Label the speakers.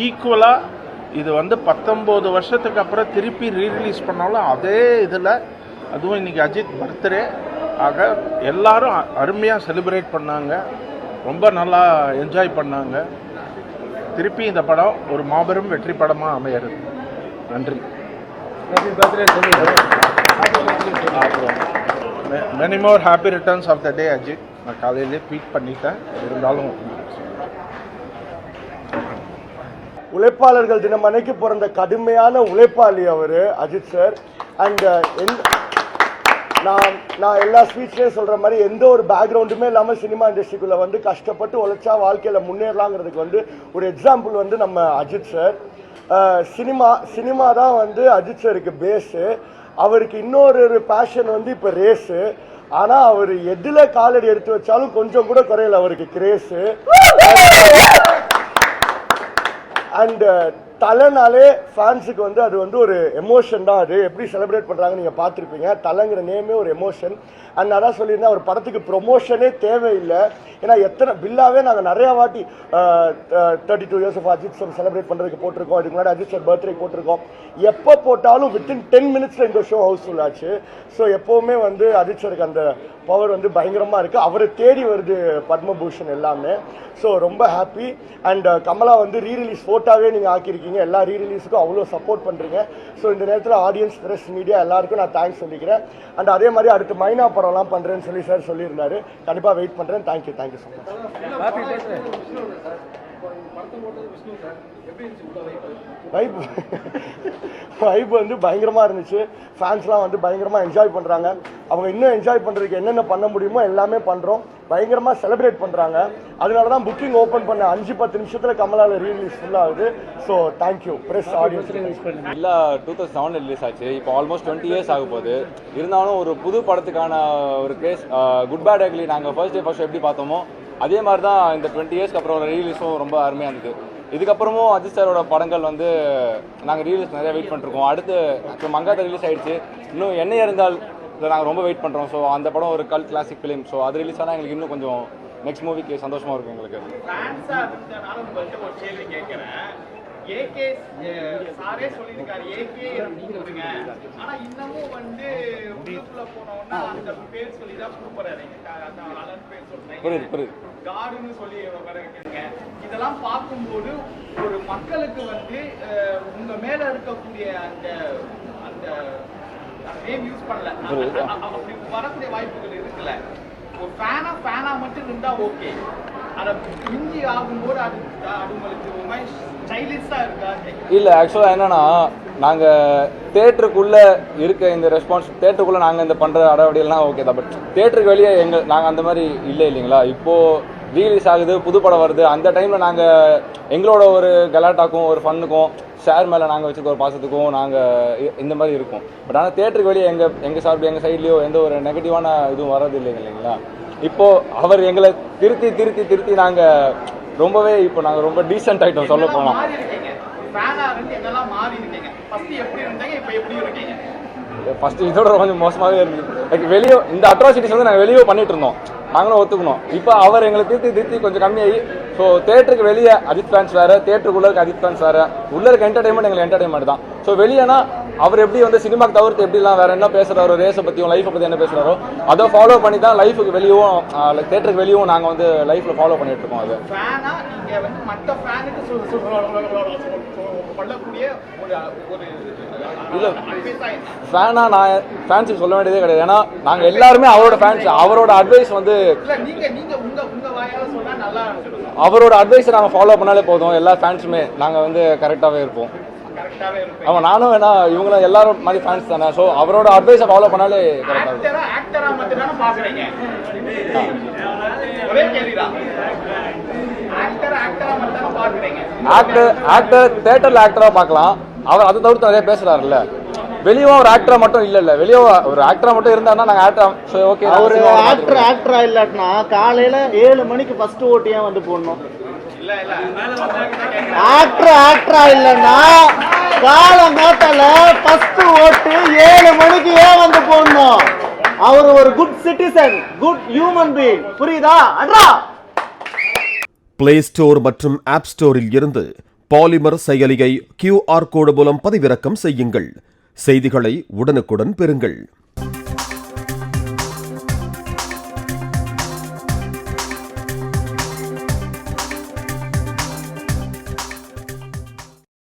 Speaker 1: ஈக்குவலாக இது வந்து 19 வருஷத்துக்கு அப்புறம் திருப்பி ரீரிலீஸ் பண்ணாலும் அதே இதில், அதுவும் இன்றைக்கி அஜித் பர்த்டே ஆக எல்லாரும் அருமையாக செலிப்ரேட் பண்ணாங்க, ரொம்ப நல்லா என்ஜாய் பண்ணாங்க. திருப்பி இந்த படம் ஒரு மாபெரும் வெற்றி படமாக அமையிறது. நன்றி. அப்புறம் many more happy returns of the day Ajith. நான் காலையிலே ட்வீட் பண்ணிட்டேன், இருந்தாலும்
Speaker 2: உழைப்பாளர்கள் தினம் அன்னைக்கு பிறந்த கடுமையான உழைப்பாளி அவர் அஜித் சார். அண்ட் நான் எல்லா ஸ்பீச்லேயும் சொல்கிற மாதிரி எந்த ஒரு பேக்ரவுண்டுமே இல்லாமல் சினிமா இண்டஸ்ட்ரிக்குள்ளே வந்து கஷ்டப்பட்டு உழைச்சா வாழ்க்கையில் முன்னேறலாங்கிறதுக்கு வந்து ஒரு எக்ஸாம்பிள் வந்து நம்ம அஜித் சார். சினிமா தான் வந்து அஜித் சாருக்கு பேஸு. அவருக்கு இன்னொரு பேஷன் வந்து இப்போ ரேஸு. ஆனால் அவர் எதில் காலடி எடுத்து வச்சாலும் கொஞ்சம் கூட குறையல அவருக்கு கிரேஸு. அண்ட் தலைனாலே ஃபேன்ஸுக்கு வந்து அது வந்து ஒரு எமோஷன் தான். அது எப்படி செலிப்ரேட் பண்ணுறாங்க நீங்கள் பார்த்துருப்பீங்க. தலைங்கிற நேமே ஒரு எமோஷன். அண்ட் அதான் சொல்லியிருந்தேன், ஒரு படத்துக்கு ப்ரொமோஷனே தேவையில்லை. ஏன்னா எத்தனை பில்லாவே நாங்கள் நிறையா வாட்டி 32 years of Ajith sir celebrate பண்ணுறதுக்கு போட்டிருக்கோம். இதுக்கு முன்னாடி அஜித் சார் பர்த்டே போட்டிருக்கோம். எப்போ போட்டாலும் வித்தின் 10 மினிட்ஸில் இந்த ஷோ ஹவுஸ்ஃபுல் ஆச்சு. ஸோ எப்போவுமே வந்து அஜித் சாருக்கு அந்த பவர் வந்து பயங்கரமாக இருக்குது. அவரை தேடி வருது பத்மபூஷன் எல்லாமே. ஸோ ரொம்ப ஹாப்பி. அண்ட் கமலா வந்து ரீரிலீஸ் ஃபோட்டோவே நீங்கள் ஆக்கியிருக்கீங்க. எல்லா ரீரிலீஸுக்கும் அவ்வளோ சப்போர்ட் பண்ணுறீங்க. ஸோ இந்த நேரத்தில் ஆடியன்ஸ், ப்ரெஸ், மீடியா எல்லாருக்கும் நான் தேங்க்ஸ் சொல்லிக்கிறேன். அண்ட் அதே மாதிரி அடுத்து மைனா படம்லாம் பண்ணுறேன்னு சொல்லி சார் சொல்லியிருந்தாரு. கண்டிப்பாக வெயிட் பண்ணுறேன். Thank you so much. வைப் வந்து பயங்கரமாக இருந்துச்சு. ஃபேன்ஸ்லாம் வந்து பயங்கரமாக என்ஜாய் பண்ணுறாங்க. அவங்க இன்னும் என்ஜாய் பண்ணுறதுக்கு என்னென்ன பண்ண முடியுமோ எல்லாமே பண்ணுறோம். பயங்கரமாக செலிப்ரேட் பண்ணுறாங்க. அதனால தான் புக்கிங் ஓப்பன் பண்ண 5-10 நிமிஷத்தில் கமலாவில் ரீலீஸ் ஃபுல்லாகுது. So thank you press, audience.
Speaker 3: இல்லை 2007 ரிலீஸ் ஆச்சு. இப்போ ஆல்மோஸ்ட் 20 இயர்ஸ் ஆக போகுது. இருந்தாலும் ஒரு புது படத்துக்கான ஒரு கேஸ் குட் பேட் அக்லி நாங்கள் ஃபர்ஸ்ட் டே ஃபர்ஸ்ட் எப்படி பார்த்தோமோ அதே மாதிரி தான் இந்த 20 இயர்ஸ்க்கு அப்புறம் ஒரு ரீலீஸும் ரொம்ப அருமையாக இருந்தது. இதுக்கப்புறமும் அஜித் சாரோட படங்கள் வந்து நாங்கள் ரீலீஸ் நிறையா வெயிட் பண்ணிருக்கோம். அடுத்து இப்போ மங்காத்தா ரிலீஸ் ஆகிடுச்சு. இன்னும் என்ன இருந்தால் இதில் நாங்கள் ரொம்ப வெயிட் பண்ணுறோம். ஸோ அந்த படம் ஒரு கல் கிளாசிக் ஃபிலிம். ஸோ அது ரிலீஸ் ஆனால் எங்களுக்கு இன்னும் கொஞ்சம் நெக்ஸ்ட் மூவிக்கு சந்தோஷமாக இருக்கும் எங்களுக்கு.
Speaker 4: ஏகே சாரே சொல்லியிருக்காரு, ஏகே கூப்பிடுங்க. ஆனா இன்னமும் வந்து உள்ளுக்குள்ள போனோம்னா அந்த பேர் சொல்லி தான் கூப்பிடுறாரு. அந்த அலன் பேர் சொல்றேன், காடுன்னு சொல்லி வர வைக்கிறீங்க. இதெல்லாம் பார்க்கும்போது ஒரு மக்களுக்கு வந்து உங்க மேல இருக்கக்கூடிய அந்த அந்த நேம் யூஸ் பண்ணல, அப்படி வரக்கூடிய வாய்ப்புகள் இருக்குல்ல. ஒரு ஃபேனா மட்டும் இருந்தா ஓகே. அதை மிஞ்சி ஆகும்போது அது உங்களுக்கு ஸ்டைலிஷா இருக்கா?
Speaker 3: இல்லை, ஆக்சுவலாக என்னன்னா நாங்கள் தேட்டருக்குள்ளே இருக்க இந்த ரெஸ்பான்ஸ், தேட்டருக்குள்ளே நாங்கள் இந்த பண்ணுற அடவடியெல்லாம் ஓகே தான். பட் தேட்டருக்கு வெளியே நாங்கள் அந்த மாதிரி இல்லை இல்லைங்களா. இப்போது ரீலீஸ் ஆகுது, புது படம் வருது, அந்த டைமில் நாங்கள் எங்களோட ஒரு கலாட்டாக்கும் ஒரு ஃபன்னுக்கும் ஷேர் மேலே நாங்கள் வச்சுருக்க ஒரு பாசத்துக்கும் நாங்கள் இந்த மாதிரி இருக்கும். பட் ஆனால் தேட்டருக்கு வெளியே எங்கள் சார்பு எங்கள் சைட்லேயோ எந்த ஒரு நெகட்டிவான இதுவும் வர்றது இல்லைங்க இல்லைங்களா. இப்போது அவர் எங்களை திருத்தி நாங்கள் ரொம்பவே இப்போ நாங்கள் ரொம்ப டீசென்ட் ஆகிட்டோம் சொல்ல போனோம். ஃபஸ்ட்டு இதோட கொஞ்சம் மோசமாகவே இருந்துச்சு. வெளியே இந்த அட்ராசிட்டிஸ் வந்து நாங்கள் வெளியே பண்ணிட்டு இருந்தோம், நாங்களும் ஒத்துக்கணும். இப்போ அவர் எங்களை திருத்தி கொஞ்சம் கம்மியாகி, ஸோ தேட்டருக்கு வெளியே அஜித் ஃபேன்ஸ் வேறு, தேட்டருக்குள்ளே இருக்க அஜித் ஃபேன்ஸ் வேறு, உள்ளே இருக்க என்டர்டைன்மெண்ட் எங்களுக்கு என்டர்டைன்மெண்ட் தான். ஸோ வெளியேனா அவர் எப்படி வந்து சினிமாக்கு தவிர்த்து எப்படிலாம் வேறு என்ன பேசுகிறாரோ, ரேஸை பற்றியும் லைஃப்பை பற்றி என்ன பேசுகிறாரோ அதை ஃபாலோ பண்ணி தான் லைஃபுக்கு வெளியவும் தேட்டருக்கு வெளியவும் நாங்கள் வந்து லைஃப்பில் ஃபாலோ பண்ணிட்டு இருக்கோம். அது இல்லை, ஃபேனா நான் ஃபேன்ஸுக்கு சொல்ல வேண்டியதே கிடையாது. ஏன்னா நாங்கள் எல்லாருமே அவரோட ஃபேன்ஸ். அவரோட அட்வைஸ் வந்து அவரோட அட்வைஸை நாங்கள் ஃபாலோ பண்ணாலே போதும். எல்லா ஃபேன்ஸுமே நாங்கள் வந்து கரெக்டாகவே இருப்போம். ஆமாம், நானும் வேணா இவங்களும் எல்லாரும் மாதிரி ஃபேன்ஸ் தானே. ஸோ அவரோட அட்வைஸை ஃபாலோ பண்ணாலே கரெக்டாக ஆக்டர் தேட்டரில் ஆக்டராக பார்க்கலாம். அவர் அதை தவிர்த்து நிறைய பேசுறாருல்ல. வெளியும் ஒரு ஆக்டரா மட்டும் இல்ல, வெளியே ஒரு ஆக்டரா மட்டும் இருந்தாருன்னா நாங்கள் ஆக்டர் ஓகே.
Speaker 5: அவர் ஆக்டரா இல்லாட்டினா காலையில 7 மணிக்கு ஃபர்ஸ்ட் ஓட்டு ஏன் வந்து போடணும்? ஆக்டரா இல்லைன்னா காலங்காத்தால ஃபர்ஸ்ட் ஓட்டு 7 மணிக்கு ஏன் வந்து போடணும்? அவர் ஒரு good citizen, good human being. புரியுதா? அட்ரா.
Speaker 6: பிளே ஸ்டோர் மற்றும் ஆப் ஸ்டோரில் இருந்து பாலிமர் செயலியை QR கோடு மூலம் பதிவிறக்கம் செய்யுங்கள். செய்திகளை உடனுக்குடன் பெறுங்கள்.